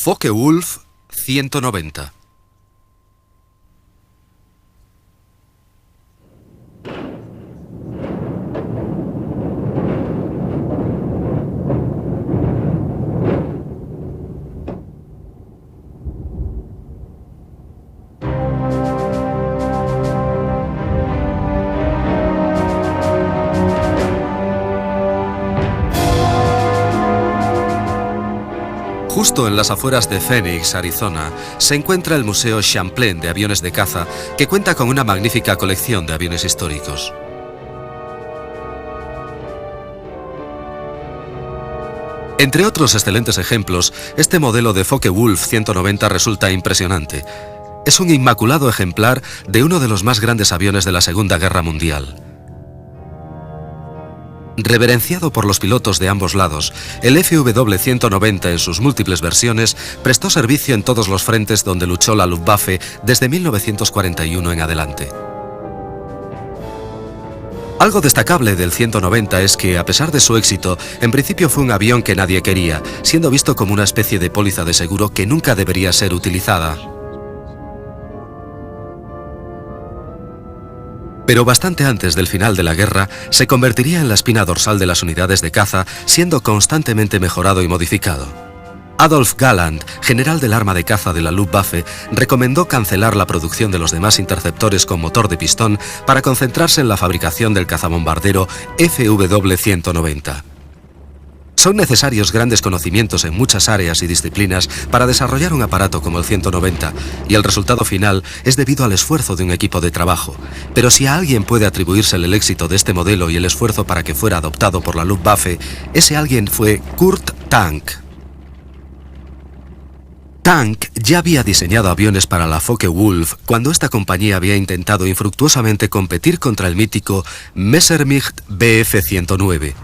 Focke-Wulf 190. Justo en las afueras de Phoenix, Arizona, se encuentra el Museo Champlain de aviones de caza, que cuenta con una magnífica colección de aviones históricos. Entre otros excelentes ejemplos, este modelo de Focke-Wulf 190 resulta impresionante. Es un inmaculado ejemplar de uno de los más grandes aviones de la Segunda Guerra Mundial. Reverenciado por los pilotos de ambos lados, el FW-190 en sus múltiples versiones prestó servicio en todos los frentes donde luchó la Luftwaffe desde 1941 en adelante. Algo destacable del 190 es que, a pesar de su éxito, en principio fue un avión que nadie quería, siendo visto como una especie de póliza de seguro que nunca debería ser utilizada. Pero bastante antes del final de la guerra, se convertiría en la espina dorsal de las unidades de caza, siendo constantemente mejorado y modificado. Adolf Galland, general del arma de caza de la Luftwaffe, recomendó cancelar la producción de los demás interceptores con motor de pistón para concentrarse en la fabricación del cazabombardero FW-190. Son necesarios grandes conocimientos en muchas áreas y disciplinas para desarrollar un aparato como el 190, y el resultado final es debido al esfuerzo de un equipo de trabajo. Pero si a alguien puede atribuirse el éxito de este modelo y el esfuerzo para que fuera adoptado por la Luftwaffe, ese alguien fue Kurt Tank. Tank ya había diseñado aviones para la Focke-Wulf cuando esta compañía había intentado infructuosamente competir contra el mítico Messerschmitt Bf-109.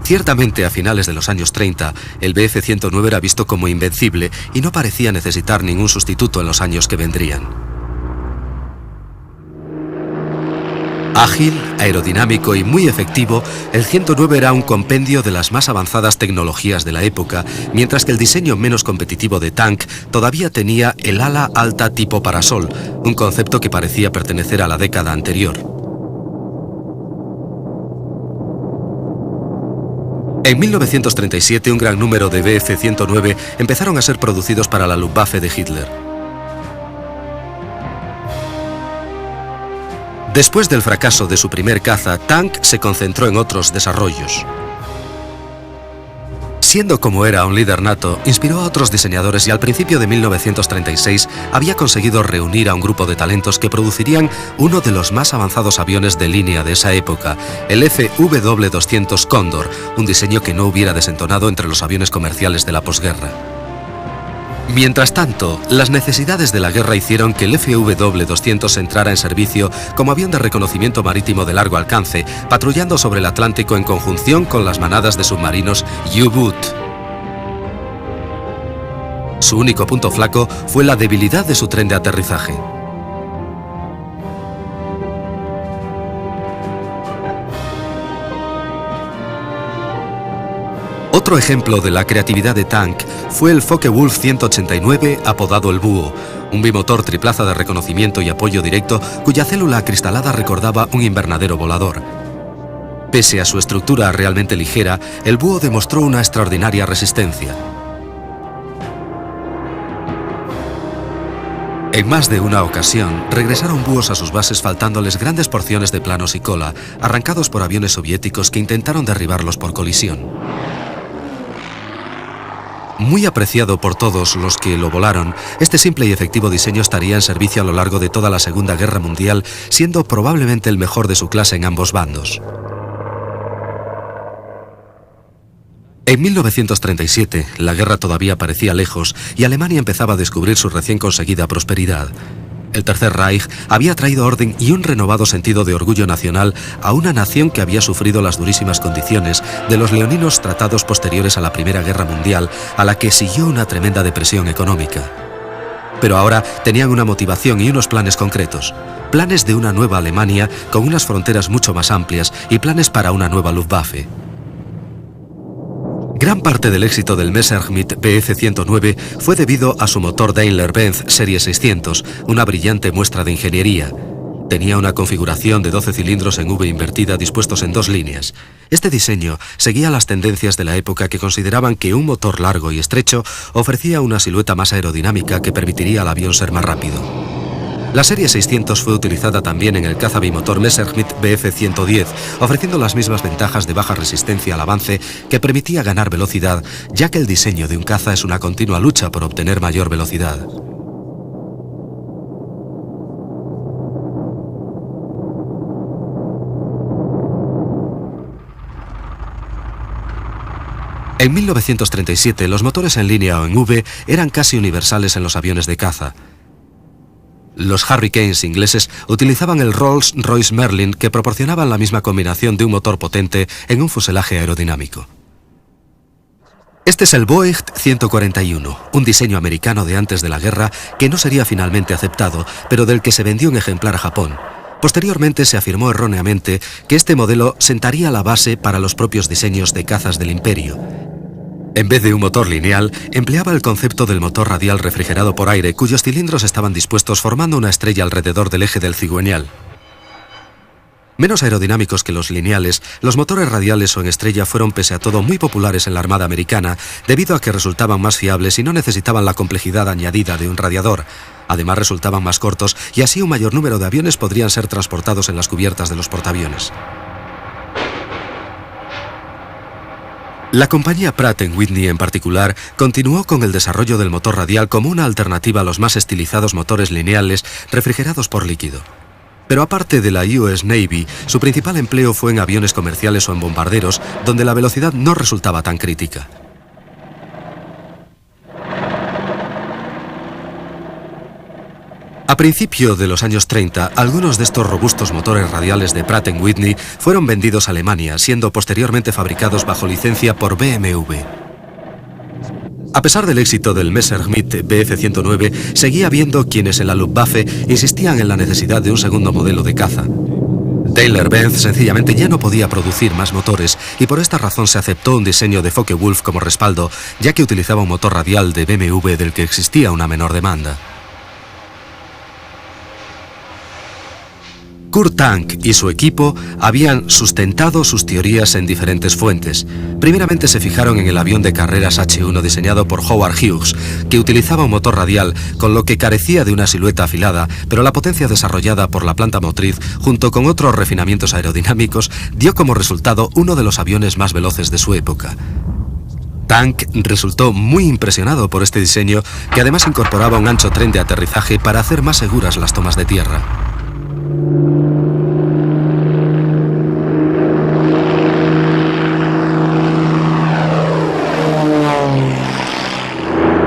Ciertamente, a finales de los años 30, el Bf-109 era visto como invencible y no parecía necesitar ningún sustituto en los años que vendrían. Ágil, aerodinámico y muy efectivo, el 109 era un compendio de las más avanzadas tecnologías de la época, mientras que el diseño menos competitivo de Tank todavía tenía el ala alta tipo parasol, un concepto que parecía pertenecer a la década anterior. En 1937, un gran número de Bf-109 empezaron a ser producidos para la Luftwaffe de Hitler. Después del fracaso de su primer caza, Tank se concentró en otros desarrollos. Siendo como era un líder nato, inspiró a otros diseñadores y al principio de 1936 había conseguido reunir a un grupo de talentos que producirían uno de los más avanzados aviones de línea de esa época, el FW-200 Cóndor, un diseño que no hubiera desentonado entre los aviones comerciales de la posguerra. Mientras tanto, las necesidades de la guerra hicieron que el FW-200 entrara en servicio como avión de reconocimiento marítimo de largo alcance, patrullando sobre el Atlántico en conjunción con las manadas de submarinos U-Boot. Su único punto flaco fue la debilidad de su tren de aterrizaje. Otro ejemplo de la creatividad de Tank fue el Focke-Wulf 189, apodado el Búho, un bimotor triplaza de reconocimiento y apoyo directo cuya célula acristalada recordaba un invernadero volador. Pese a su estructura realmente ligera, el Búho demostró una extraordinaria resistencia. En más de una ocasión, regresaron búhos a sus bases faltándoles grandes porciones de planos y cola, arrancados por aviones soviéticos que intentaron derribarlos por colisión. Muy apreciado por todos los que lo volaron, este simple y efectivo diseño estaría en servicio a lo largo de toda la Segunda Guerra Mundial, siendo probablemente el mejor de su clase en ambos bandos. En 1937, la guerra todavía parecía lejos y Alemania empezaba a descubrir su recién conseguida prosperidad. El Tercer Reich había traído orden y un renovado sentido de orgullo nacional a una nación que había sufrido las durísimas condiciones de los leoninos tratados posteriores a la Primera Guerra Mundial, a la que siguió una tremenda depresión económica. Pero ahora tenían una motivación y unos planes concretos. Planes de una nueva Alemania con unas fronteras mucho más amplias y planes para una nueva Luftwaffe. Gran parte del éxito del Messerschmitt Bf 109 fue debido a su motor Daimler-Benz Serie 600, una brillante muestra de ingeniería. Tenía una configuración de 12 cilindros en V invertida dispuestos en 2 líneas. Este diseño seguía las tendencias de la época, que consideraban que un motor largo y estrecho ofrecía una silueta más aerodinámica que permitiría al avión ser más rápido. La serie 600 fue utilizada también en el caza bimotor Messerschmitt Bf 110, ofreciendo las mismas ventajas de baja resistencia al avance que permitía ganar velocidad, ya que el diseño de un caza es una continua lucha por obtener mayor velocidad. En 1937, los motores en línea o en V eran casi universales en los aviones de caza. Los Hurricanes ingleses utilizaban el Rolls-Royce Merlin, que proporcionaban la misma combinación de un motor potente en un fuselaje aerodinámico. Este es el Boeing 141, un diseño americano de antes de la guerra que no sería finalmente aceptado, pero del que se vendió un ejemplar a Japón. Posteriormente se afirmó erróneamente que este modelo sentaría la base para los propios diseños de cazas del Imperio. En vez de un motor lineal, empleaba el concepto del motor radial refrigerado por aire, cuyos cilindros estaban dispuestos formando una estrella alrededor del eje del cigüeñal. Menos aerodinámicos que los lineales, los motores radiales o en estrella fueron pese a todo muy populares en la Armada americana, debido a que resultaban más fiables y no necesitaban la complejidad añadida de un radiador. Además, resultaban más cortos y así un mayor número de aviones podrían ser transportados en las cubiertas de los portaaviones. La compañía Pratt & Whitney en particular continuó con el desarrollo del motor radial como una alternativa a los más estilizados motores lineales refrigerados por líquido. Pero aparte de la US Navy, su principal empleo fue en aviones comerciales o en bombarderos, donde la velocidad no resultaba tan crítica. A principios de los años 30, algunos de estos robustos motores radiales de Pratt & Whitney fueron vendidos a Alemania, siendo posteriormente fabricados bajo licencia por BMW. A pesar del éxito del Messerschmitt Bf 109, seguía habiendo quienes en la Luftwaffe insistían en la necesidad de un segundo modelo de caza. Daimler-Benz sencillamente ya no podía producir más motores y por esta razón se aceptó un diseño de Focke-Wulf como respaldo, ya que utilizaba un motor radial de BMW del que existía una menor demanda. Kurt Tank y su equipo habían sustentado sus teorías en diferentes fuentes. Primeramente se fijaron en el avión de carreras H-1 diseñado por Howard Hughes, que utilizaba un motor radial, con lo que carecía de una silueta afilada, pero la potencia desarrollada por la planta motriz, junto con otros refinamientos aerodinámicos, dio como resultado uno de los aviones más veloces de su época. Tank resultó muy impresionado por este diseño, que además incorporaba un ancho tren de aterrizaje para hacer más seguras las tomas de tierra.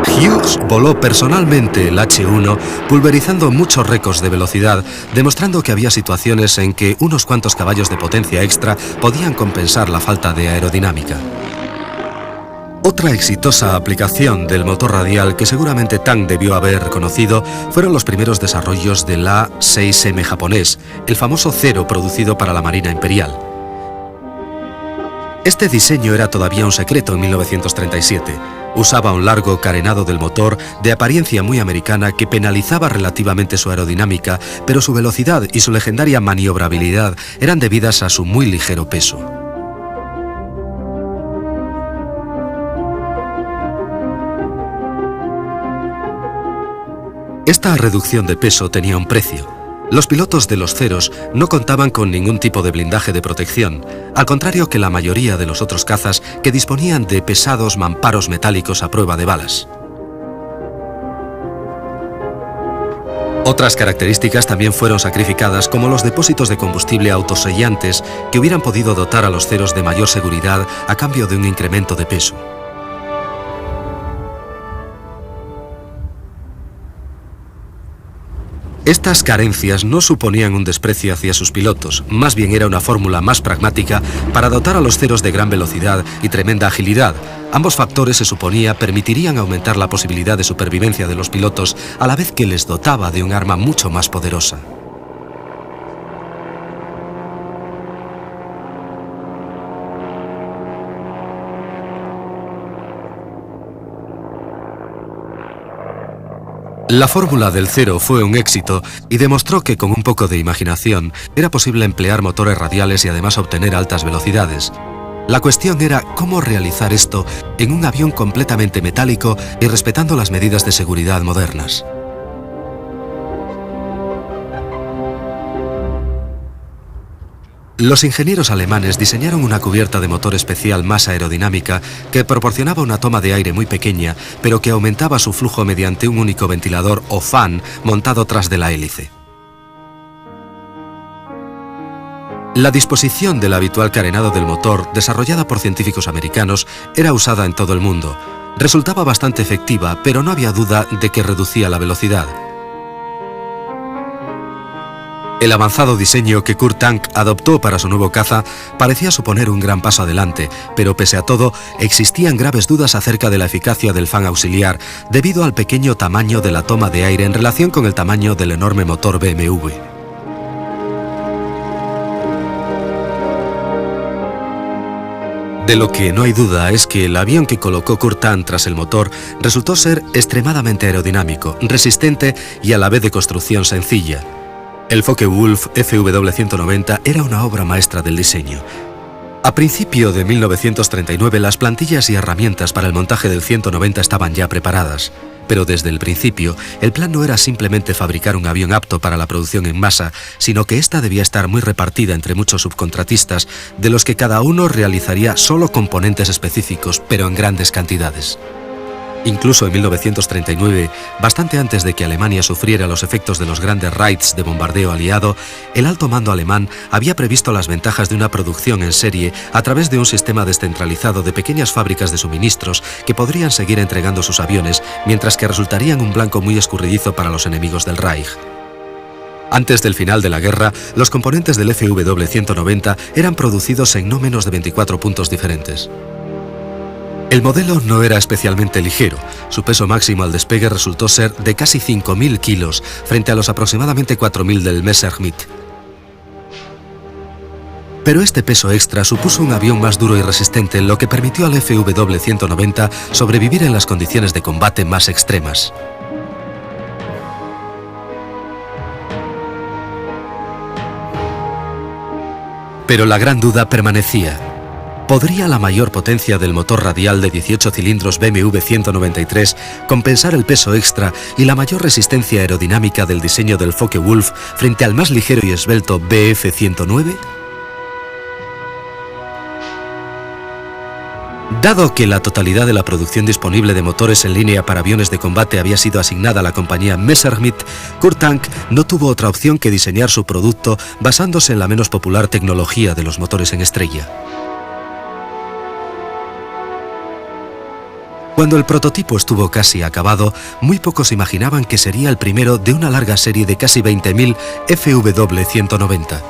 Hughes voló personalmente el H-1, pulverizando muchos récords de velocidad, demostrando que había situaciones en que unos cuantos caballos de potencia extra podían compensar la falta de aerodinámica. Otra exitosa aplicación del motor radial que seguramente Tank debió haber conocido fueron los primeros desarrollos del A-6M japonés, el famoso Zero producido para la Marina Imperial. Este diseño era todavía un secreto en 1937. Usaba un largo carenado del motor de apariencia muy americana que penalizaba relativamente su aerodinámica, pero su velocidad y su legendaria maniobrabilidad eran debidas a su muy ligero peso. Esta reducción de peso tenía un precio. Los pilotos de los Zeros no contaban con ningún tipo de blindaje de protección, al contrario que la mayoría de los otros cazas que disponían de pesados mamparos metálicos a prueba de balas. Otras características también fueron sacrificadas, como los depósitos de combustible autosellantes que hubieran podido dotar a los Zeros de mayor seguridad a cambio de un incremento de peso. Estas carencias no suponían un desprecio hacia sus pilotos, más bien era una fórmula más pragmática para dotar a los Zeros de gran velocidad y tremenda agilidad. Ambos factores, se suponía, permitirían aumentar la posibilidad de supervivencia de los pilotos, a la vez que les dotaba de un arma mucho más poderosa. La fórmula del cero fue un éxito y demostró que con un poco de imaginación era posible emplear motores radiales y además obtener altas velocidades. La cuestión era cómo realizar esto en un avión completamente metálico y respetando las medidas de seguridad modernas. Los ingenieros alemanes diseñaron una cubierta de motor especial más aerodinámica que proporcionaba una toma de aire muy pequeña, pero que aumentaba su flujo mediante un único ventilador o fan montado tras de la hélice. La disposición del habitual carenado del motor, desarrollada por científicos americanos, era usada en todo el mundo. Resultaba bastante efectiva, pero no había duda de que reducía la velocidad. El avanzado diseño que Kurt Tank adoptó para su nuevo caza parecía suponer un gran paso adelante, pero pese a todo, existían graves dudas acerca de la eficacia del fan auxiliar debido al pequeño tamaño de la toma de aire en relación con el tamaño del enorme motor BMW. De lo que no hay duda es que el avión que colocó Kurt Tank tras el motor resultó ser extremadamente aerodinámico, resistente y a la vez de construcción sencilla. El Focke-Wulf FW-190 era una obra maestra del diseño. A principio de 1939 las plantillas y herramientas para el montaje del 190 estaban ya preparadas, pero desde el principio el plan no era simplemente fabricar un avión apto para la producción en masa, sino que ésta debía estar muy repartida entre muchos subcontratistas, de los que cada uno realizaría solo componentes específicos, pero en grandes cantidades. Incluso en 1939, bastante antes de que Alemania sufriera los efectos de los grandes raids de bombardeo aliado, el alto mando alemán había previsto las ventajas de una producción en serie a través de un sistema descentralizado de pequeñas fábricas de suministros que podrían seguir entregando sus aviones, mientras que resultarían un blanco muy escurridizo para los enemigos del Reich. Antes del final de la guerra, los componentes del FW-190 eran producidos en no menos de 24 puntos diferentes. El modelo no era especialmente ligero. Su peso máximo al despegue resultó ser de casi 5.000 kilos frente a los aproximadamente 4.000 del Messerschmitt. Pero este peso extra supuso un avión más duro y resistente, lo que permitió al FW-190 sobrevivir en las condiciones de combate más extremas. Pero la gran duda permanecía. ¿Podría la mayor potencia del motor radial de 18 cilindros BMW 193 compensar el peso extra y la mayor resistencia aerodinámica del diseño del Focke-Wulf frente al más ligero y esbelto Bf 109? Dado que la totalidad de la producción disponible de motores en línea para aviones de combate había sido asignada a la compañía Messerschmitt, Kurt Tank no tuvo otra opción que diseñar su producto basándose en la menos popular tecnología de los motores en estrella. Cuando el prototipo estuvo casi acabado, muy pocos imaginaban que sería el primero de una larga serie de casi 20.000 FW-190.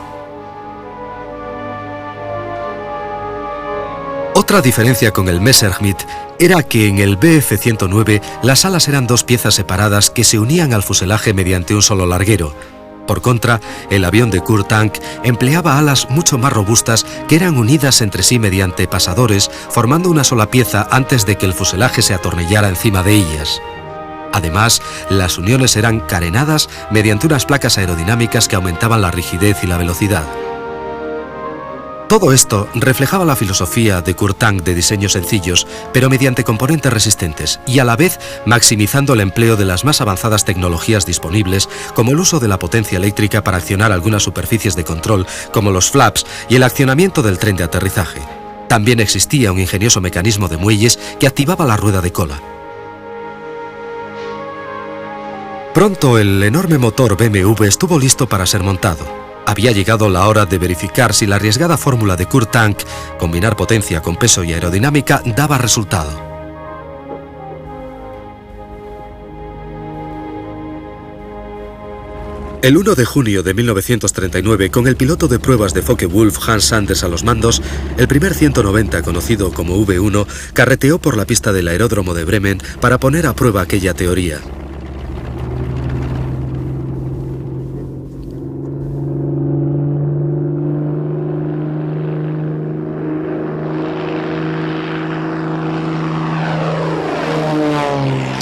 Otra diferencia con el Messerschmitt era que en el Bf-109 las alas eran dos piezas separadas que se unían al fuselaje mediante un solo larguero. Por contra, el avión de Kurt Tank empleaba alas mucho más robustas que eran unidas entre sí mediante pasadores, formando una sola pieza antes de que el fuselaje se atornillara encima de ellas. Además, las uniones eran carenadas mediante unas placas aerodinámicas que aumentaban la rigidez y la velocidad. Todo esto reflejaba la filosofía de Kurt Tank de diseños sencillos, pero mediante componentes resistentes, y a la vez maximizando el empleo de las más avanzadas tecnologías disponibles, como el uso de la potencia eléctrica para accionar algunas superficies de control, como los flaps y el accionamiento del tren de aterrizaje. También existía un ingenioso mecanismo de muelles que activaba la rueda de cola. Pronto el enorme motor BMW estuvo listo para ser montado. Había llegado la hora de verificar si la arriesgada fórmula de Kurt Tank, combinar potencia con peso y aerodinámica, daba resultado. El 1 de junio de 1939, con el piloto de pruebas de Focke-Wulf Hans Sanders a los mandos, el primer 190, conocido como V1, carreteó por la pista del aeródromo de Bremen para poner a prueba aquella teoría.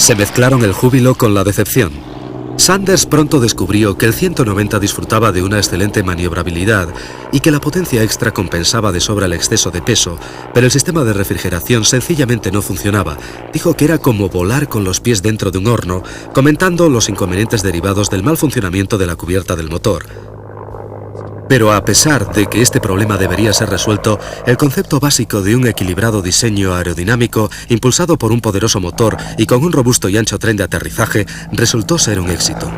Se mezclaron el júbilo con la decepción. Sanders pronto descubrió que el 190 disfrutaba de una excelente maniobrabilidad y que la potencia extra compensaba de sobra el exceso de peso, pero el sistema de refrigeración sencillamente no funcionaba. Dijo que era como volar con los pies dentro de un horno, comentando los inconvenientes derivados del mal funcionamiento de la cubierta del motor. Pero a pesar de que este problema debería ser resuelto, el concepto básico de un equilibrado diseño aerodinámico, impulsado por un poderoso motor y con un robusto y ancho tren de aterrizaje, resultó ser un éxito.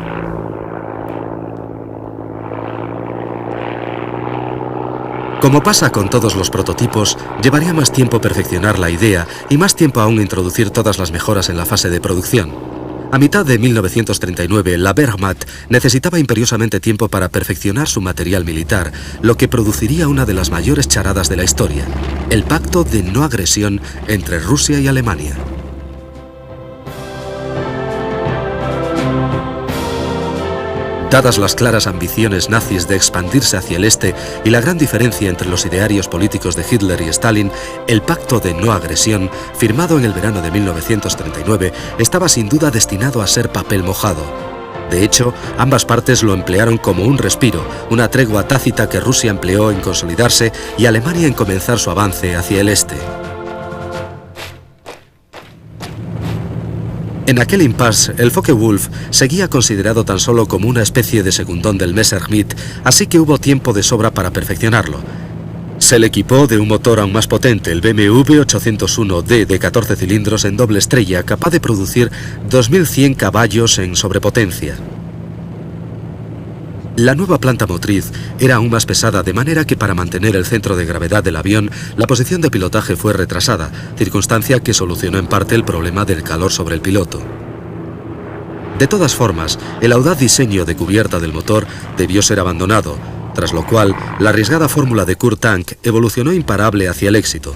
Como pasa con todos los prototipos, llevaría más tiempo perfeccionar la idea y más tiempo aún introducir todas las mejoras en la fase de producción. A mitad de 1939, la Wehrmacht necesitaba imperiosamente tiempo para perfeccionar su material militar, lo que produciría una de las mayores charadas de la historia, el pacto de no agresión entre Rusia y Alemania. Dadas las claras ambiciones nazis de expandirse hacia el este y la gran diferencia entre los idearios políticos de Hitler y Stalin, el pacto de no agresión, firmado en el verano de 1939, estaba sin duda destinado a ser papel mojado. De hecho, ambas partes lo emplearon como un respiro, una tregua tácita que Rusia empleó en consolidarse y Alemania en comenzar su avance hacia el este. En aquel impasse, el Focke-Wulf seguía considerado tan solo como una especie de segundón del Messerschmitt, así que hubo tiempo de sobra para perfeccionarlo. Se le equipó de un motor aún más potente, el BMW 801D de 14 cilindros en doble estrella, capaz de producir 2100 caballos en sobrepotencia. La nueva planta motriz era aún más pesada, de manera que para mantener el centro de gravedad del avión, la posición de pilotaje fue retrasada, circunstancia que solucionó en parte el problema del calor sobre el piloto. De todas formas, el audaz diseño de cubierta del motor debió ser abandonado, tras lo cual la arriesgada fórmula de Kurt Tank evolucionó imparable hacia el éxito.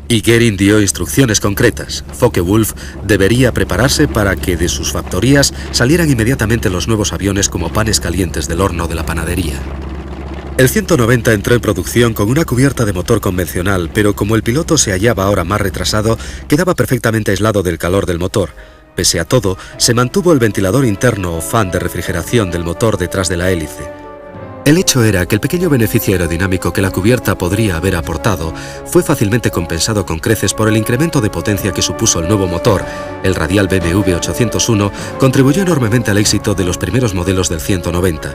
Y Goering dio instrucciones concretas. Focke-Wulf debería prepararse para que de sus factorías salieran inmediatamente los nuevos aviones como panes calientes del horno de la panadería. El 190 entró en producción con una cubierta de motor convencional, pero como el piloto se hallaba ahora más retrasado, quedaba perfectamente aislado del calor del motor. Pese a todo, se mantuvo el ventilador interno o fan de refrigeración del motor detrás de la hélice. El hecho era que el pequeño beneficio aerodinámico que la cubierta podría haber aportado fue fácilmente compensado con creces por el incremento de potencia que supuso el nuevo motor. El radial BMW 801 contribuyó enormemente al éxito de los primeros modelos del 190.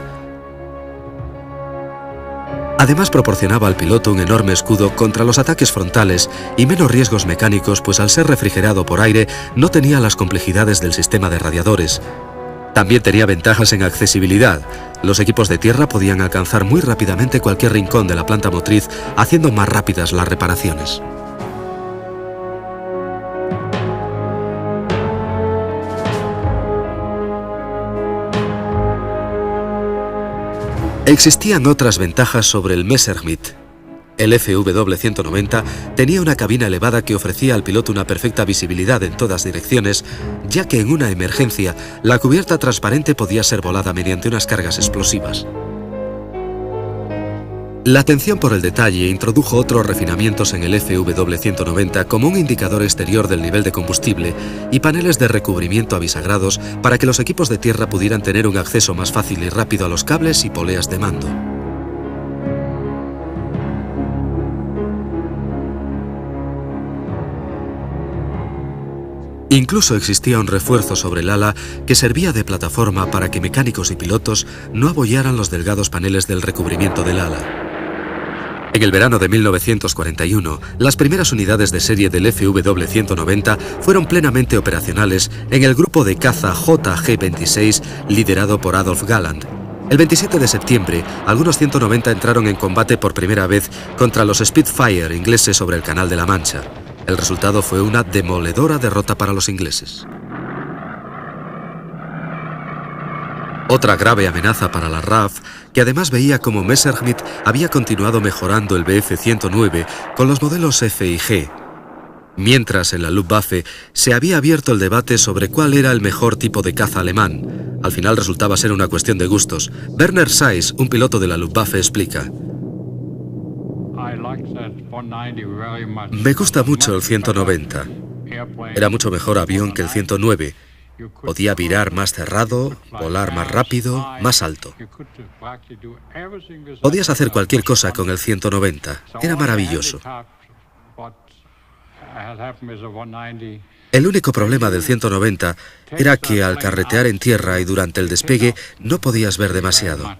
Además proporcionaba al piloto un enorme escudo contra los ataques frontales y menos riesgos mecánicos, pues al ser refrigerado por aire no tenía las complejidades del sistema de radiadores. También tenía ventajas en accesibilidad. Los equipos de tierra podían alcanzar muy rápidamente cualquier rincón de la planta motriz, haciendo más rápidas las reparaciones. Existían otras ventajas sobre el Messerschmitt. El FW-190 tenía una cabina elevada que ofrecía al piloto una perfecta visibilidad en todas direcciones, ya que en una emergencia la cubierta transparente podía ser volada mediante unas cargas explosivas. La atención por el detalle introdujo otros refinamientos en el FW-190 como un indicador exterior del nivel de combustible y paneles de recubrimiento avisagrados para que los equipos de tierra pudieran tener un acceso más fácil y rápido a los cables y poleas de mando. Incluso existía un refuerzo sobre el ala que servía de plataforma para que mecánicos y pilotos no abollaran los delgados paneles del recubrimiento del ala. En el verano de 1941, las primeras unidades de serie del FW-190 fueron plenamente operacionales en el grupo de caza JG-26 liderado por Adolf Galland. El 27 de septiembre, algunos 190 entraron en combate por primera vez contra los Spitfire ingleses sobre el Canal de la Mancha. El resultado fue una demoledora derrota para los ingleses. Otra grave amenaza para la RAF, que además veía como Messerschmitt había continuado mejorando el Bf-109 con los modelos F y G. Mientras en la Luftwaffe se había abierto el debate sobre cuál era el mejor tipo de caza alemán. Al final resultaba ser una cuestión de gustos. Werner Seiss, un piloto de la Luftwaffe, explica: me gusta mucho el 190. Era mucho mejor avión que el 109. Podía virar más cerrado, volar más rápido, más alto. Podías hacer cualquier cosa con el 190. Era maravilloso. El único problema del 190 era que al carretear en tierra y durante el despegue no podías ver demasiado.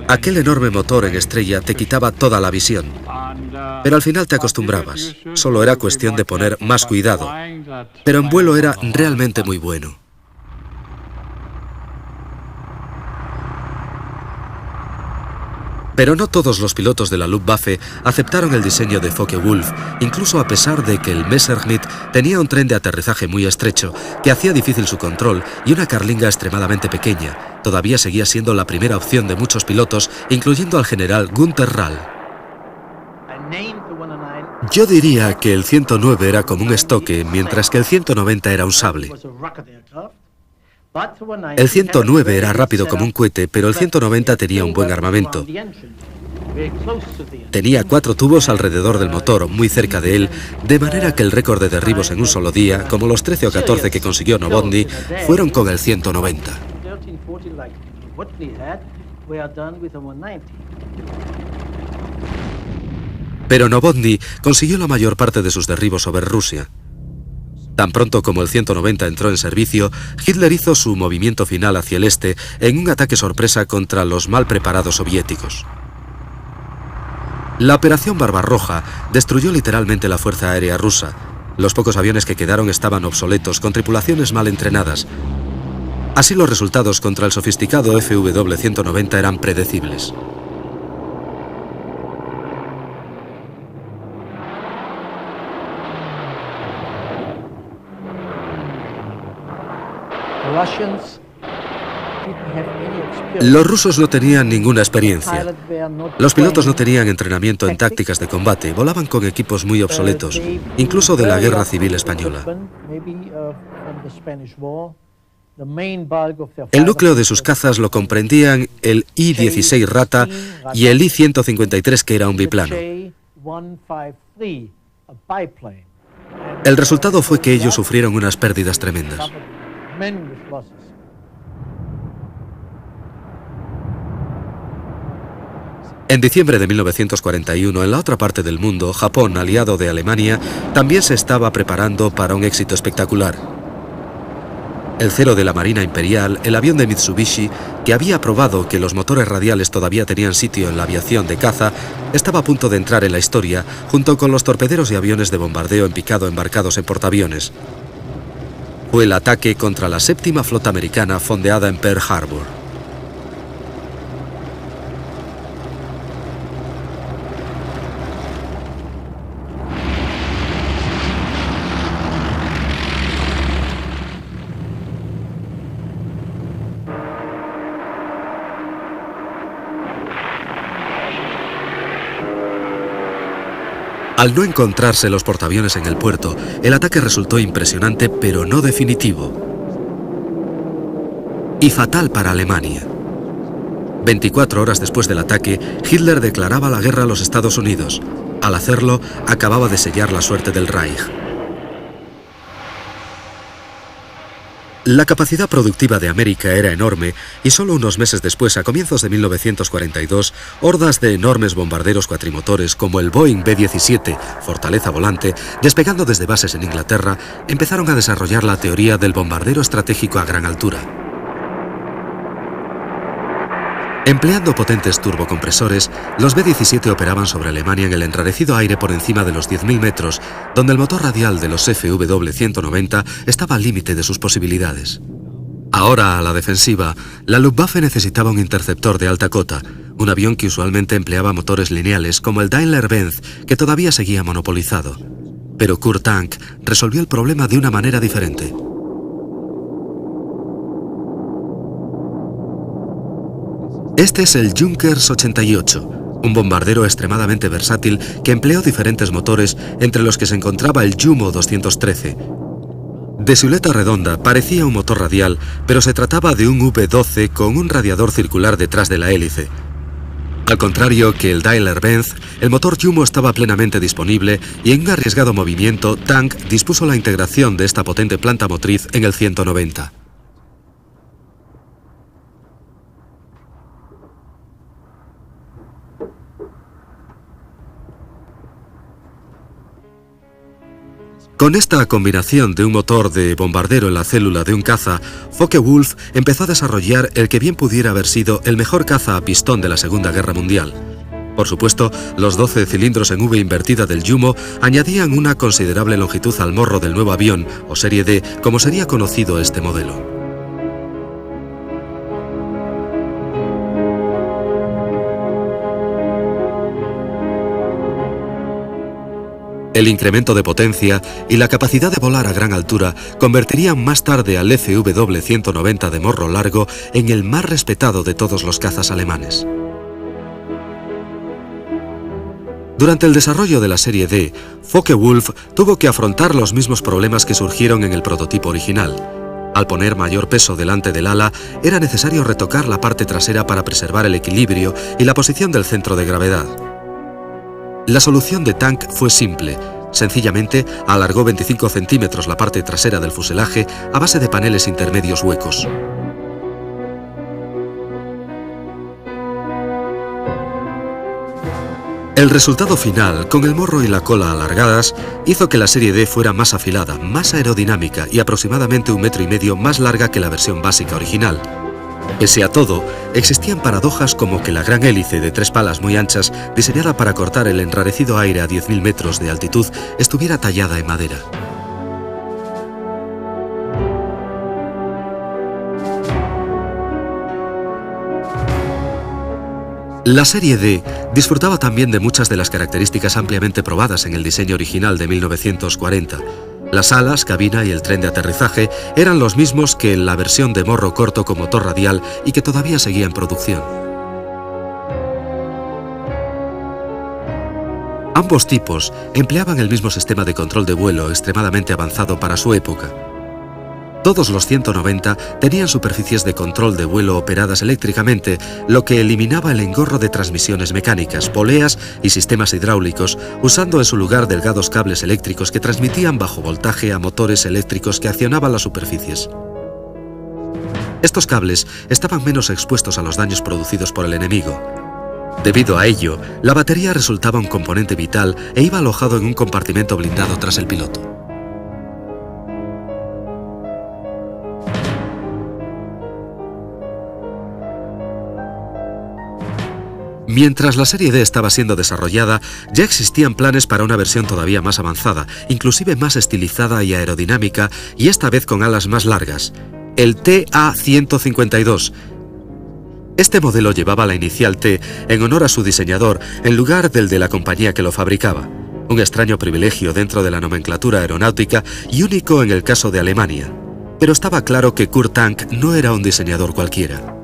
Aquel enorme motor en estrella te quitaba toda la visión, pero al final te acostumbrabas. Solo era cuestión de poner más cuidado, pero en vuelo era realmente muy bueno. Pero no todos los pilotos de la Luftwaffe aceptaron el diseño de Focke-Wulf, incluso a pesar de que el Messerschmitt tenía un tren de aterrizaje muy estrecho, que hacía difícil su control, y una carlinga extremadamente pequeña. Todavía seguía siendo la primera opción de muchos pilotos, incluyendo al general Günther Rall. Yo diría que el 109 era como un estoque, mientras que el 190 era un sable. El 109 era rápido como un cohete, pero el 190 tenía un buen armamento. Tenía 4 tubos alrededor del motor, muy cerca de él, de manera que el récord de derribos en un solo día, como los 13 o 14 que consiguió Novotny, fueron con el 190. Pero Novotny consiguió la mayor parte de sus derribos sobre Rusia. Tan pronto como el 190 entró en servicio, Hitler hizo su movimiento final hacia el este en un ataque sorpresa contra los mal preparados soviéticos. La Operación Barbarroja destruyó literalmente la fuerza aérea rusa. Los pocos aviones que quedaron estaban obsoletos, con tripulaciones mal entrenadas. Así los resultados contra el sofisticado FW-190 eran predecibles. Los rusos no tenían ninguna experiencia. Los pilotos no tenían entrenamiento en tácticas de combate, volaban con equipos muy obsoletos, incluso de la Guerra Civil Española. El núcleo de sus cazas lo comprendían el I-16 Rata y el I-153, que era un biplano. El resultado fue que ellos sufrieron unas pérdidas tremendas. En diciembre de 1941, en la otra parte del mundo, Japón, aliado de Alemania, también se estaba preparando para un éxito espectacular. El Zero de la Marina Imperial, el avión de Mitsubishi, que había probado que los motores radiales todavía tenían sitio en la aviación de caza, estaba a punto de entrar en la historia, junto con los torpederos y aviones de bombardeo en picado embarcados en portaaviones. Fue el ataque contra la 7ª Flota Americana fondeada en Pearl Harbor. Al no encontrarse los portaaviones en el puerto, el ataque resultó impresionante, pero no definitivo. Y fatal para Alemania. 24 horas después del ataque, Hitler declaraba la guerra a los Estados Unidos. Al hacerlo, acababa de sellar la suerte del Reich. La capacidad productiva de América era enorme y solo unos meses después, a comienzos de 1942, hordas de enormes bombarderos cuatrimotores como el Boeing B-17, Fortaleza Volante, despegando desde bases en Inglaterra, empezaron a desarrollar la teoría del bombardero estratégico a gran altura. Empleando potentes turbocompresores, los B-17 operaban sobre Alemania en el enrarecido aire por encima de los 10.000 metros, donde el motor radial de los FW-190 estaba al límite de sus posibilidades. Ahora, a la defensiva, la Luftwaffe necesitaba un interceptor de alta cota, un avión que usualmente empleaba motores lineales como el Daimler-Benz, que todavía seguía monopolizado. Pero Kurt Tank resolvió el problema de una manera diferente. Este es el Junkers 88, un bombardero extremadamente versátil que empleó diferentes motores, entre los que se encontraba el Jumo 213. De silueta redonda, parecía un motor radial, pero se trataba de un V-12 con un radiador circular detrás de la hélice. Al contrario que el Daimler-Benz, el motor Jumo estaba plenamente disponible y en un arriesgado movimiento, Tank dispuso la integración de esta potente planta motriz en el 190. Con esta combinación de un motor de bombardero en la célula de un caza, Focke-Wulf empezó a desarrollar el que bien pudiera haber sido el mejor caza a pistón de la Segunda Guerra Mundial. Por supuesto, los 12 cilindros en V invertida del Jumo añadían una considerable longitud al morro del nuevo avión, o Serie D, como sería conocido este modelo. El incremento de potencia y la capacidad de volar a gran altura convertirían más tarde al FW-190 de morro largo en el más respetado de todos los cazas alemanes. Durante el desarrollo de la serie D, Focke-Wulf tuvo que afrontar los mismos problemas que surgieron en el prototipo original. Al poner mayor peso delante del ala, era necesario retocar la parte trasera para preservar el equilibrio y la posición del centro de gravedad. La solución de Tank fue simple. Sencillamente alargó 25 centímetros la parte trasera del fuselaje a base de paneles intermedios huecos. El resultado final, con el morro y la cola alargadas, hizo que la serie D fuera más afilada, más aerodinámica y aproximadamente 1,5 metros más larga que la versión básica original. Pese a todo, existían paradojas como que la gran hélice de 3 palas muy anchas, diseñada para cortar el enrarecido aire a 10.000 metros de altitud, estuviera tallada en madera. La serie D disfrutaba también de muchas de las características ampliamente probadas en el diseño original de 1940. Las alas, cabina y el tren de aterrizaje eran los mismos que en la versión de morro corto con motor radial y que todavía seguía en producción. Ambos tipos empleaban el mismo sistema de control de vuelo extremadamente avanzado para su época. Todos los 190 tenían superficies de control de vuelo operadas eléctricamente, lo que eliminaba el engorro de transmisiones mecánicas, poleas y sistemas hidráulicos, usando en su lugar delgados cables eléctricos que transmitían bajo voltaje a motores eléctricos que accionaban las superficies. Estos cables estaban menos expuestos a los daños producidos por el enemigo. Debido a ello, la batería resultaba un componente vital e iba alojado en un compartimento blindado tras el piloto. Mientras la serie D estaba siendo desarrollada, ya existían planes para una versión todavía más avanzada, inclusive más estilizada y aerodinámica, y esta vez con alas más largas, el TA-152. Este modelo llevaba la inicial T en honor a su diseñador, en lugar del de la compañía que lo fabricaba. Un extraño privilegio dentro de la nomenclatura aeronáutica y único en el caso de Alemania. Pero estaba claro que Kurt Tank no era un diseñador cualquiera.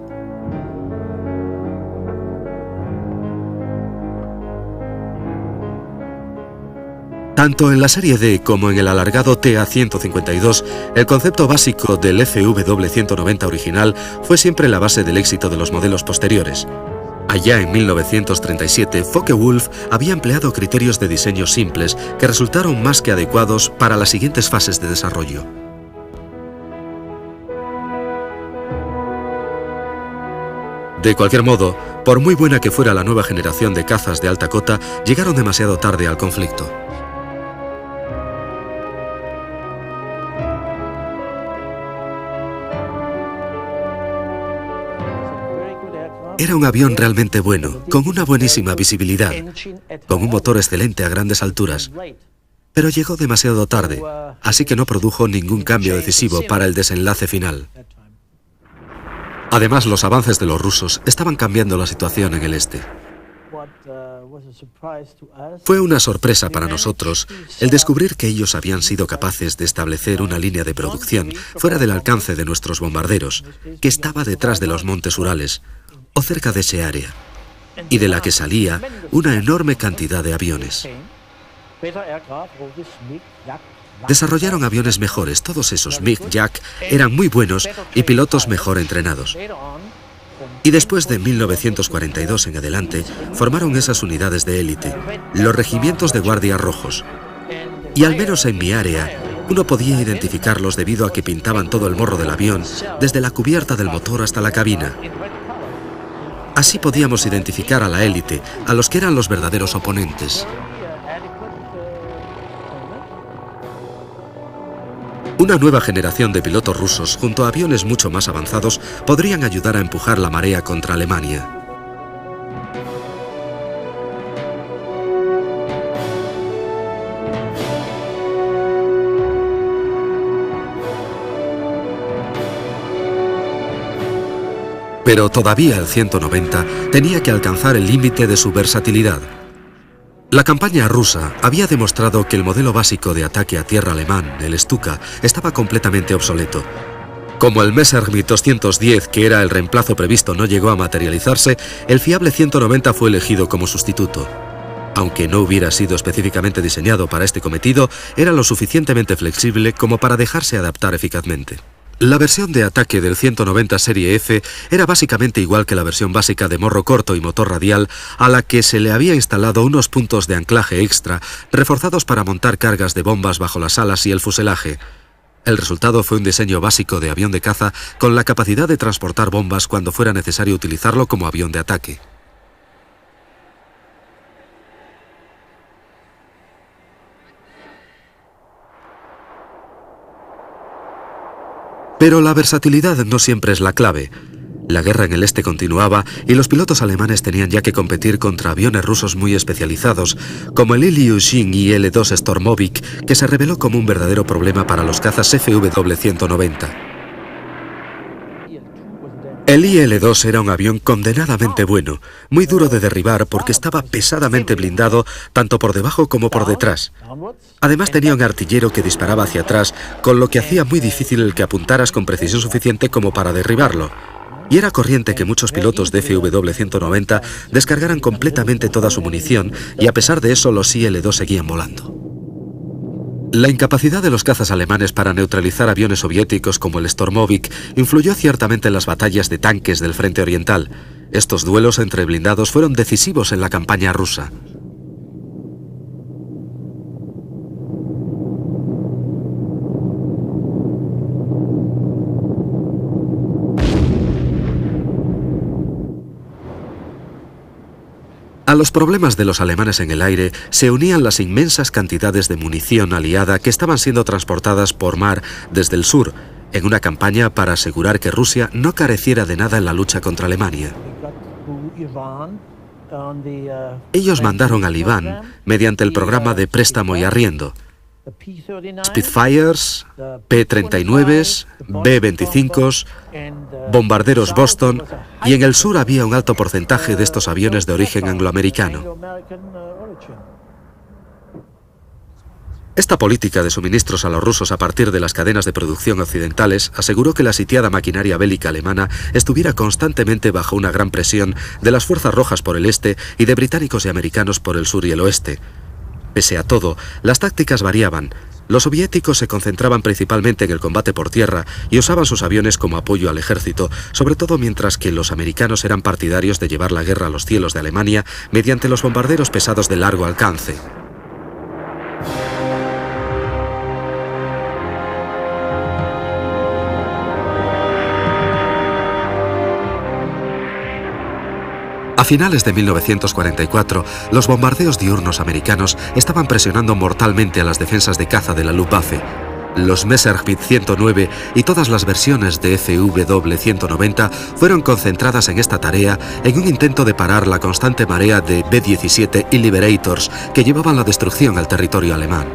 Tanto en la serie D como en el alargado TA-152, el concepto básico del FW-190 original fue siempre la base del éxito de los modelos posteriores. Allá en 1937, Focke-Wulf había empleado criterios de diseño simples que resultaron más que adecuados para las siguientes fases de desarrollo. De cualquier modo, por muy buena que fuera la nueva generación de cazas de alta cota, llegaron demasiado tarde al conflicto. Era un avión realmente bueno, con una buenísima visibilidad, con un motor excelente a grandes alturas, pero llegó demasiado tarde, así que no produjo ningún cambio decisivo para el desenlace final. Además, los avances de los rusos estaban cambiando la situación en el este. Fue una sorpresa para nosotros el descubrir que ellos habían sido capaces de establecer una línea de producción fuera del alcance de nuestros bombarderos, que estaba detrás de los montes Urales, o cerca de ese área, y de la que salía una enorme cantidad de aviones. Desarrollaron aviones mejores, todos esos MiG-Jack eran muy buenos y pilotos mejor entrenados. Y después de 1942 en adelante, formaron esas unidades de élite, los regimientos de guardias rojos. Y al menos en mi área, uno podía identificarlos debido a que pintaban todo el morro del avión, desde la cubierta del motor hasta la cabina. Así podíamos identificar a la élite, a los que eran los verdaderos oponentes. Una nueva generación de pilotos rusos, junto a aviones mucho más avanzados, podrían ayudar a empujar la marea contra Alemania. Pero todavía el 190 tenía que alcanzar el límite de su versatilidad. La campaña rusa había demostrado que el modelo básico de ataque a tierra alemán, el Stuka, estaba completamente obsoleto. Como el Messerschmitt 210, que era el reemplazo previsto, no llegó a materializarse, el fiable 190 fue elegido como sustituto. Aunque no hubiera sido específicamente diseñado para este cometido, era lo suficientemente flexible como para dejarse adaptar eficazmente. La versión de ataque del 190 serie F era básicamente igual que la versión básica de morro corto y motor radial, a la que se le había instalado unos puntos de anclaje extra, reforzados para montar cargas de bombas bajo las alas y el fuselaje. El resultado fue un diseño básico de avión de caza con la capacidad de transportar bombas cuando fuera necesario utilizarlo como avión de ataque. Pero la versatilidad no siempre es la clave. La guerra en el este continuaba y los pilotos alemanes tenían ya que competir contra aviones rusos muy especializados, como el Ilyushin IL-2 Stormovik, que se reveló como un verdadero problema para los cazas FW-190. El IL-2 era un avión condenadamente bueno, muy duro de derribar porque estaba pesadamente blindado tanto por debajo como por detrás. Además tenía un artillero que disparaba hacia atrás, con lo que hacía muy difícil el que apuntaras con precisión suficiente como para derribarlo. Y era corriente que muchos pilotos de FW-190 descargaran completamente toda su munición y a pesar de eso los IL-2 seguían volando. La incapacidad de los cazas alemanes para neutralizar aviones soviéticos como el Stormovik influyó ciertamente en las batallas de tanques del frente oriental. Estos duelos entre blindados fueron decisivos en la campaña rusa. A los problemas de los alemanes en el aire se unían las inmensas cantidades de munición aliada que estaban siendo transportadas por mar desde el sur, en una campaña para asegurar que Rusia no careciera de nada en la lucha contra Alemania. Ellos mandaron al Iván mediante el programa de préstamo y arriendo. Spitfires, P-39s, B-25s, bombarderos Boston, y en el sur había un alto porcentaje de estos aviones de origen angloamericano. Esta política de suministros a los rusos a partir de las cadenas de producción occidentales aseguró que la sitiada maquinaria bélica alemana estuviera constantemente bajo una gran presión de las fuerzas rojas por el este y de británicos y americanos por el sur y el oeste. Pese a todo, las tácticas variaban. Los soviéticos se concentraban principalmente en el combate por tierra y usaban sus aviones como apoyo al ejército, sobre todo mientras que los americanos eran partidarios de llevar la guerra a los cielos de Alemania mediante los bombarderos pesados de largo alcance. A finales de 1944, los bombardeos diurnos americanos estaban presionando mortalmente a las defensas de caza de la Luftwaffe. Los Messerschmitt 109 y todas las versiones de FW-190 fueron concentradas en esta tarea en un intento de parar la constante marea de B-17 y Liberators que llevaban la destrucción al territorio alemán.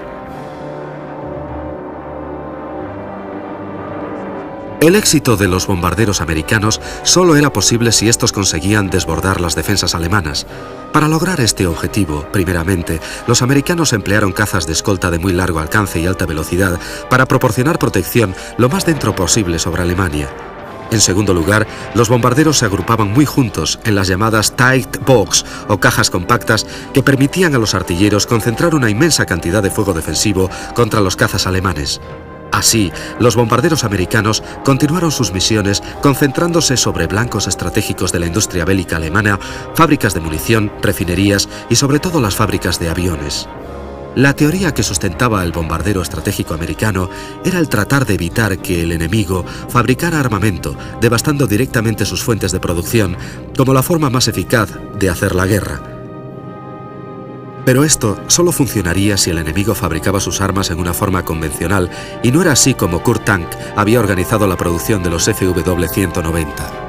El éxito de los bombarderos americanos solo era posible si estos conseguían desbordar las defensas alemanas. Para lograr este objetivo, primeramente, los americanos emplearon cazas de escolta de muy largo alcance y alta velocidad para proporcionar protección lo más dentro posible sobre Alemania. En segundo lugar, los bombarderos se agrupaban muy juntos en las llamadas tight box o cajas compactas que permitían a los artilleros concentrar una inmensa cantidad de fuego defensivo contra los cazas alemanes. Así, los bombarderos americanos continuaron sus misiones concentrándose sobre blancos estratégicos de la industria bélica alemana, fábricas de munición, refinerías y sobre todo las fábricas de aviones. La teoría que sustentaba el bombardero estratégico americano era el tratar de evitar que el enemigo fabricara armamento, devastando directamente sus fuentes de producción, como la forma más eficaz de hacer la guerra. Pero esto solo funcionaría si el enemigo fabricaba sus armas en una forma convencional, y no era así como Kurt Tank había organizado la producción de los FW-190.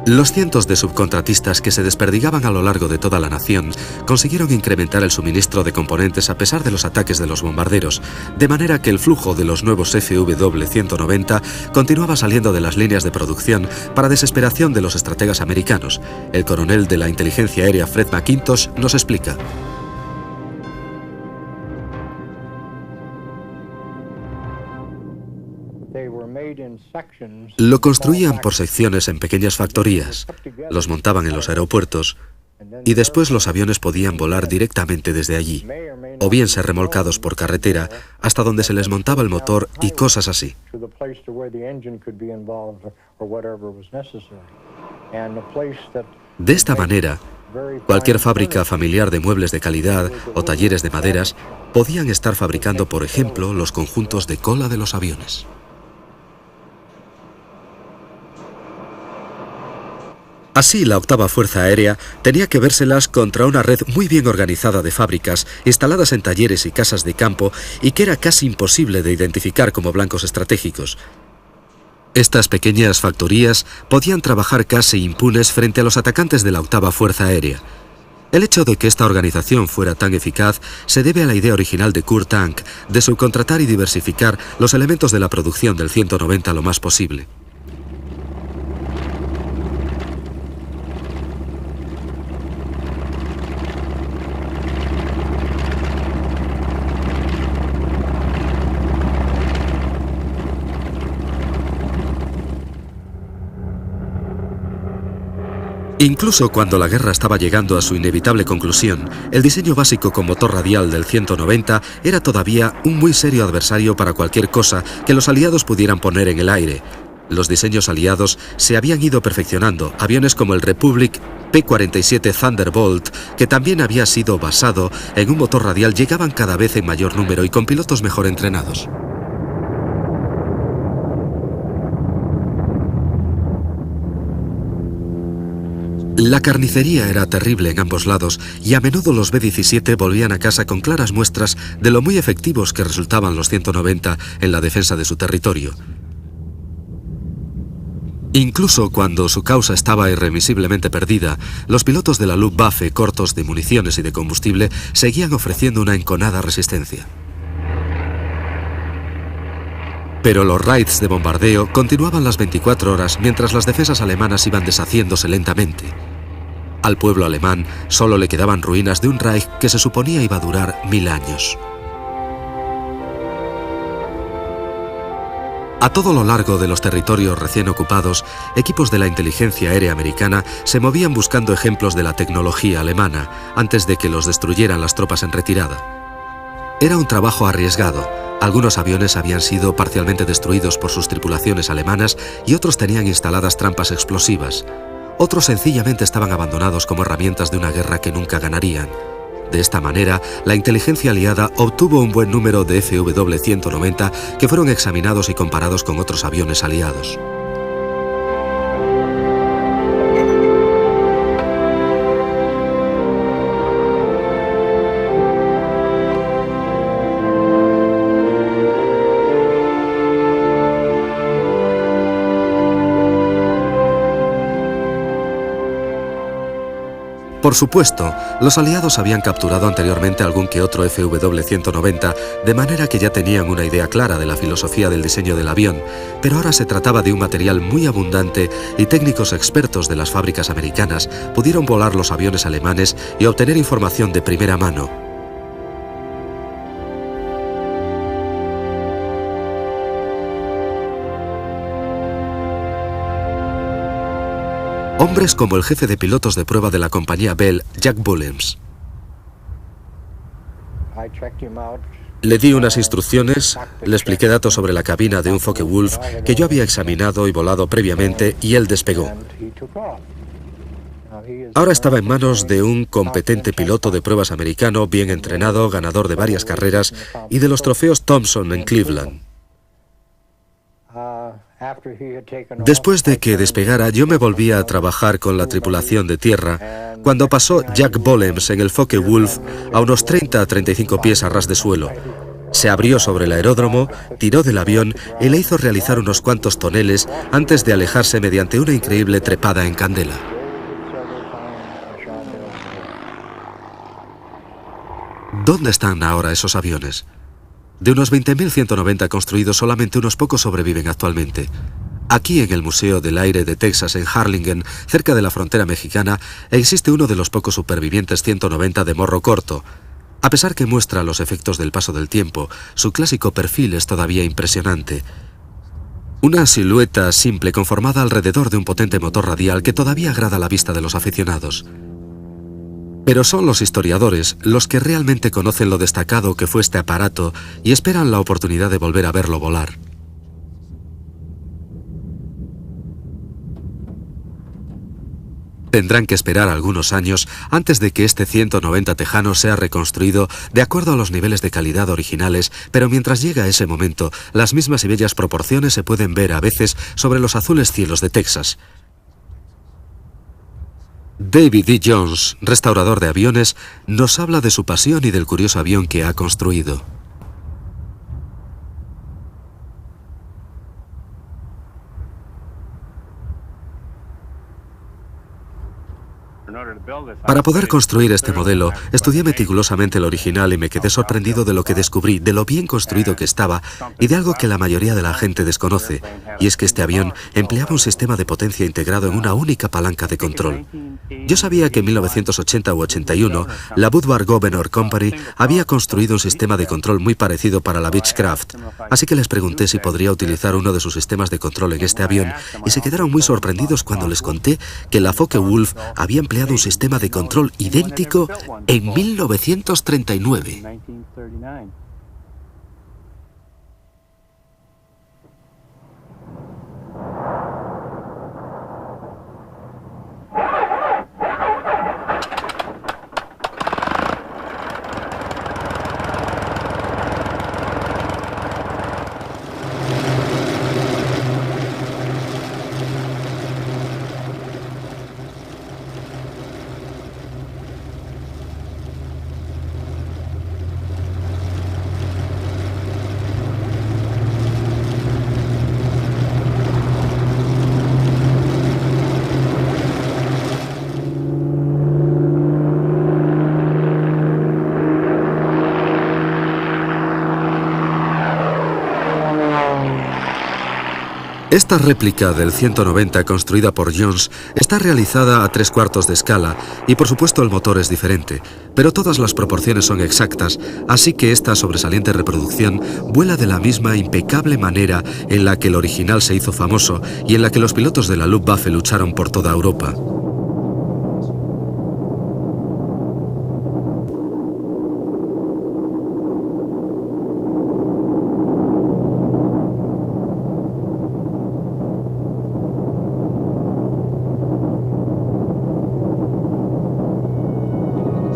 Los cientos de subcontratistas que se desperdigaban a lo largo de toda la nación consiguieron incrementar el suministro de componentes a pesar de los ataques de los bombarderos, de manera que el flujo de los nuevos FW-190 continuaba saliendo de las líneas de producción para desesperación de los estrategas americanos. El coronel de la inteligencia aérea Fred McIntosh nos explica. Lo construían por secciones en pequeñas factorías, los montaban en los aeropuertos y después los aviones podían volar directamente desde allí, o bien ser remolcados por carretera hasta donde se les montaba el motor y cosas así. De esta manera, cualquier fábrica familiar de muebles de calidad o talleres de maderas podían estar fabricando, por ejemplo, los conjuntos de cola de los aviones. Así, la octava Fuerza Aérea tenía que vérselas contra una red muy bien organizada de fábricas instaladas en talleres y casas de campo y que era casi imposible de identificar como blancos estratégicos. Estas pequeñas factorías podían trabajar casi impunes frente a los atacantes de la octava Fuerza Aérea. El hecho de que esta organización fuera tan eficaz se debe a la idea original de Kurt Tank de subcontratar y diversificar los elementos de la producción del 190 lo más posible. Incluso cuando la guerra estaba llegando a su inevitable conclusión, el diseño básico con motor radial del 190 era todavía un muy serio adversario para cualquier cosa que los aliados pudieran poner en el aire. Los diseños aliados se habían ido perfeccionando, aviones como el Republic P-47 Thunderbolt, que también había sido basado en un motor radial, llegaban cada vez en mayor número y con pilotos mejor entrenados. La carnicería era terrible en ambos lados y a menudo los B-17 volvían a casa con claras muestras de lo muy efectivos que resultaban los 190 en la defensa de su territorio. Incluso cuando su causa estaba irremisiblemente perdida, los pilotos de la Luftwaffe, cortos de municiones y de combustible, seguían ofreciendo una enconada resistencia. Pero los raids de bombardeo continuaban las 24 horas mientras las defensas alemanas iban deshaciéndose lentamente. Al pueblo alemán solo le quedaban ruinas de un Reich que se suponía iba a durar 1000 años. A todo lo largo de los territorios recién ocupados, equipos de la inteligencia aérea americana se movían buscando ejemplos de la tecnología alemana antes de que los destruyeran las tropas en retirada. Era un trabajo arriesgado. Algunos aviones habían sido parcialmente destruidos por sus tripulaciones alemanas y otros tenían instaladas trampas explosivas. Otros sencillamente estaban abandonados como herramientas de una guerra que nunca ganarían. De esta manera, la inteligencia aliada obtuvo un buen número de FW-190 que fueron examinados y comparados con otros aviones aliados. Por supuesto, los aliados habían capturado anteriormente algún que otro FW-190, de manera que ya tenían una idea clara de la filosofía del diseño del avión, pero ahora se trataba de un material muy abundante y técnicos expertos de las fábricas americanas pudieron volar los aviones alemanes y obtener información de primera mano. Hombres como el jefe de pilotos de prueba de la compañía Bell, Jack Bulliams. Le di unas instrucciones, le expliqué datos sobre la cabina de un Focke-Wulf que yo había examinado y volado previamente, y él despegó. Ahora estaba en manos de un competente piloto de pruebas americano, bien entrenado, ganador de varias carreras y de los trofeos Thompson en Cleveland. Después de que despegara, yo me volví a trabajar con la tripulación de tierra cuando pasó Jack Bulliams en el Focke-Wulf a unos 30 a 35 pies a ras de suelo. Se abrió sobre el aeródromo, tiró del avión y le hizo realizar unos cuantos toneles antes de alejarse mediante una increíble trepada en candela. ¿Dónde están ahora esos aviones? De unos 20.190 construidos, solamente unos pocos sobreviven actualmente. Aquí, en el Museo del Aire de Texas, en Harlingen, cerca de la frontera mexicana, existe uno de los pocos supervivientes 190 de morro corto. A pesar que muestra los efectos del paso del tiempo, su clásico perfil es todavía impresionante. Una silueta simple conformada alrededor de un potente motor radial que todavía agrada la vista de los aficionados. Pero son los historiadores los que realmente conocen lo destacado que fue este aparato y esperan la oportunidad de volver a verlo volar. Tendrán que esperar algunos años antes de que este 190 tejano sea reconstruido de acuerdo a los niveles de calidad originales, pero mientras llega ese momento, las mismas y bellas proporciones se pueden ver a veces sobre los azules cielos de Texas. David D. Jones, restaurador de aviones, nos habla de su pasión y del curioso avión que ha construido. Para poder construir este modelo, estudié meticulosamente el original y me quedé sorprendido de lo que descubrí, de lo bien construido que estaba y de algo que la mayoría de la gente desconoce, y es que este avión empleaba un sistema de potencia integrado en una única palanca de control. Yo sabía que en 1980 u 81, la Woodward Governor Company había construido un sistema de control muy parecido para la Beechcraft, así que les pregunté si podría utilizar uno de sus sistemas de control en este avión, y se quedaron muy sorprendidos cuando les conté que la Focke-Wulf había empleado un sistema de control idéntico en 1939. Esta réplica del 190 construida por Jones está realizada a 3/4 de escala y por supuesto el motor es diferente, pero todas las proporciones son exactas, así que esta sobresaliente reproducción vuela de la misma impecable manera en la que el original se hizo famoso y en la que los pilotos de la Luftwaffe lucharon por toda Europa.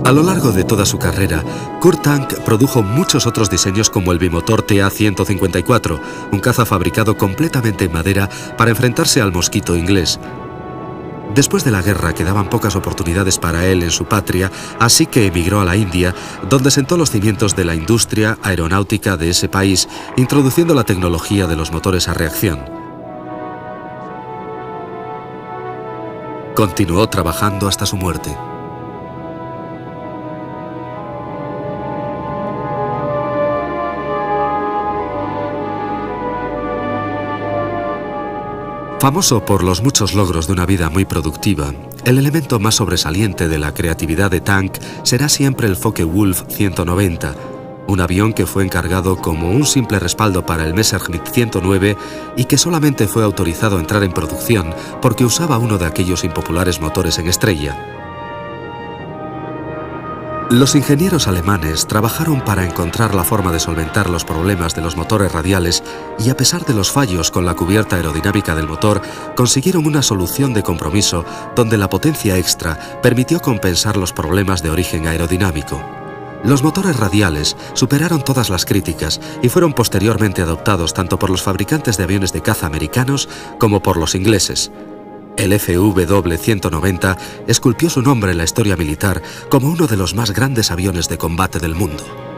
A lo largo de toda su carrera, Kurt Tank produjo muchos otros diseños como el bimotor TA-154, un caza fabricado completamente en madera para enfrentarse al mosquito inglés. Después de la guerra quedaban pocas oportunidades para él en su patria, así que emigró a la India, donde sentó los cimientos de la industria aeronáutica de ese país, introduciendo la tecnología de los motores a reacción. Continuó trabajando hasta su muerte. Famoso por los muchos logros de una vida muy productiva, el elemento más sobresaliente de la creatividad de Tank será siempre el Focke-Wulf 190. un avión que fue encargado como un simple respaldo para el Messerschmitt 109 y que solamente fue autorizado a entrar en producción porque usaba uno de aquellos impopulares motores en estrella. Los ingenieros alemanes trabajaron para encontrar la forma de solventar los problemas de los motores radiales y, a pesar de los fallos con la cubierta aerodinámica del motor, consiguieron una solución de compromiso donde la potencia extra permitió compensar los problemas de origen aerodinámico. Los motores radiales superaron todas las críticas y fueron posteriormente adoptados tanto por los fabricantes de aviones de caza americanos como por los ingleses. El FW-190 esculpió su nombre en la historia militar como uno de los más grandes aviones de combate del mundo.